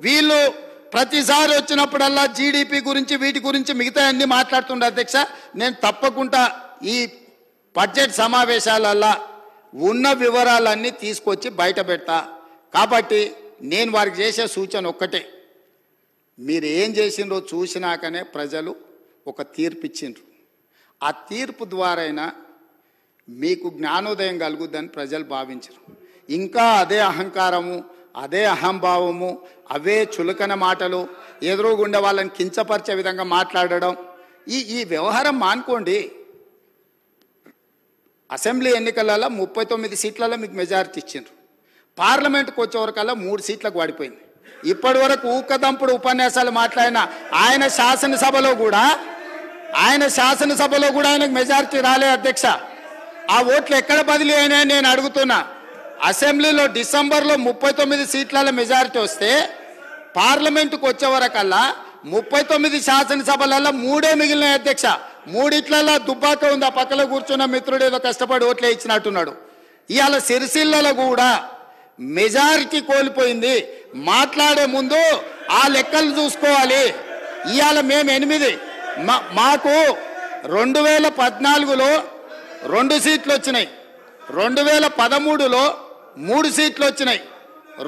వీళ్ళు ప్రతిసారి వచ్చినప్పుడల్లా జీడిపి గురించి వీటి గురించి మిగతా అన్ని మాట్లాడుతుండే అధ్యక్ష. నేను తప్పకుండా ఈ బడ్జెట్ సమావేశాలల్లో ఉన్న వివరాలన్నీ తీసుకొచ్చి బయట పెడతా. కాబట్టి నేను వారికి చేసే సూచన ఒక్కటే, మీరు ఏం చేసిండ్రో చూసినాకనే ప్రజలు ఒక తీర్పు ఇచ్చిండ్రు. ఆ తీర్పు ద్వారైనా మీకు జ్ఞానోదయం కలుగుద్దని ప్రజలు భావించరు. ఇంకా అదే అహంకారము, అదే అహంభావము, అవే చులకన మాటలు, ఎదురుగుండే వాళ్ళని కించపరిచే విధంగా మాట్లాడడం, ఈ వ్యవహారం మానుకోండి. అసెంబ్లీ ఎన్నికలలో 39 సీట్లలో మీకు మెజారిటీ ఇచ్చిండ్రు. పార్లమెంట్కి వచ్చేవరకల్లా 3 సీట్లకు పడిపోయింది. ఇప్పటి వరకు ఊకదంపుడు ఉపన్యాసాలు మాట్లాడిన ఆయన శాసనసభలో కూడా ఆయనకు మెజారిటీ రాలే అధ్యక్ష. ఆ ఓట్లు ఎక్కడ బదిలీ అయినాయని నేను అడుగుతున్నా. అసెంబ్లీలో డిసెంబర్లో 39 సీట్ల మెజారిటీ వస్తే పార్లమెంటుకు వచ్చేవరకల్లా 39 శాసనసభలలో 3 మిగిలినాయి అధ్యక్ష. 3 దుబ్బాక ఉంది. ఆ పక్కలో కూర్చున్న మిత్రుడు ఏదో కష్టపడి ఓట్లే ఇచ్చినట్టున్నాడు. ఇవాళ సిరిసిల్లలో కూడా మెజారిటీ కోల్పోయింది. మాట్లాడే ముందు ఆ లెక్కలు చూసుకోవాలి. ఇవాళ మేము 8, మాకు 2014లో 2 సీట్లు వచ్చినాయి, 2013లో 3 సీట్లు వచ్చినాయి,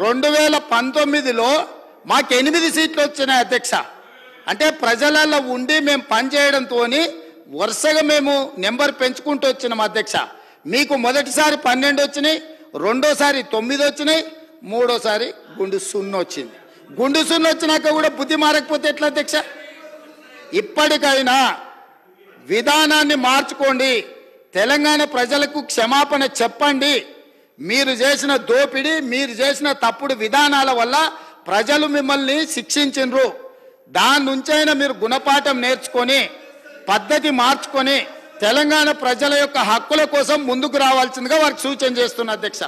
2019లో మాకు 8 సీట్లు వచ్చినాయి అధ్యక్ష. అంటే ప్రజలలో ఉండి మేము పనిచేయడంతో వరుసగా మేము నెంబర్ పెంచుకుంటూ వచ్చినాం అధ్యక్ష. మీకు మొదటిసారి 12 వచ్చినాయి, రెండోసారి 9 వచ్చినాయి, మూడోసారి గుండు 0 వచ్చింది. గుండు 0 వచ్చినాక కూడా బుద్ధి మారకపోతే ఎట్లా అధ్యక్ష? ఇప్పటికైనా విధానాన్ని మార్చుకోండి. తెలంగాణ ప్రజలకు క్షమాపణ చెప్పండి. మీరు చేసిన దోపిడీ, మీరు చేసిన తప్పుడు విధానాల వల్ల ప్రజలు మిమ్మల్ని శిక్షించిండ్రు. దాని నుంచైనా మీరు గుణపాఠం నేర్చుకొని పద్ధతి మార్చుకొని తెలంగాణ ప్రజల యొక్క హక్కుల కోసం ముందుకు రావాల్సిందిగా వారికి సూచన చేస్తున్నా అధ్యక్ష.